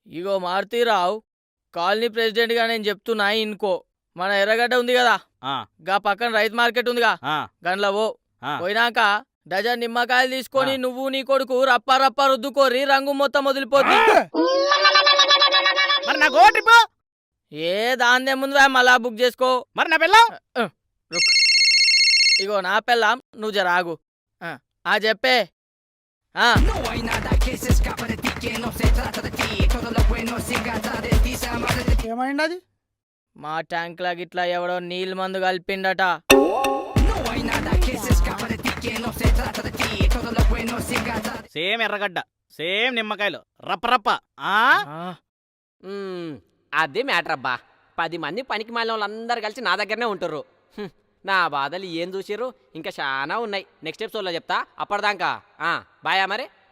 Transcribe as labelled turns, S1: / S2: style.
S1: ఇగో Maruthi Rao, colony ప్రెసిడెంట్గా నేను చెప్తున్నా ఇనుకో. మన ఎర్రగడ్డ ఉంది కదా,
S2: ఆ,
S1: గా పక్కన రైతు మార్కెట్ ఉందిగా,
S2: ఆ,
S1: గండ్ల పో.
S2: ఆ.
S1: పోయినాక డజన్ నిమ్మకాయలు తీసుకొని
S2: ఆ.
S1: నువ్వు నీ కొడుకు రప్ప రప్ప రుద్దుకోరి, రంగు మొత్తం వదిలిపోద్ది.
S2: మరి నా గోవా ట్రిప్
S1: ఏ దాందే ముందు మళ్ళా బుక్ చేసుకో.
S2: మరి నా పిల్లం
S1: రుక్. ఇగో నా పెళ్ళాం, నువ్వు జరాగు. ఆ చెప్పే.
S3: ఏమైంది అది?
S1: మా ట్యాంక్ లా గిట్లా ఎవడో నీళ్ళ మందు కలిపిండట.
S2: సేమ్ ఎర్రగడ్డ, సేమ్ నిమ్మకాయలు, రప్ప రప్ప. ఆ
S4: అదే మ్యాటర్ అబ్బా. 10 మంది పనికి మాలిన వాళ్ళందరూ కలిసి నా దగ్గరనే ఉంటారు. నా బాధలు ఏం చూసిర్రు, ఇంకా చాలా ఉన్నాయి. నెక్స్ట్ ఎపిసోడ్లో చెప్తా. అప్పటిదాకా బాయా మరి.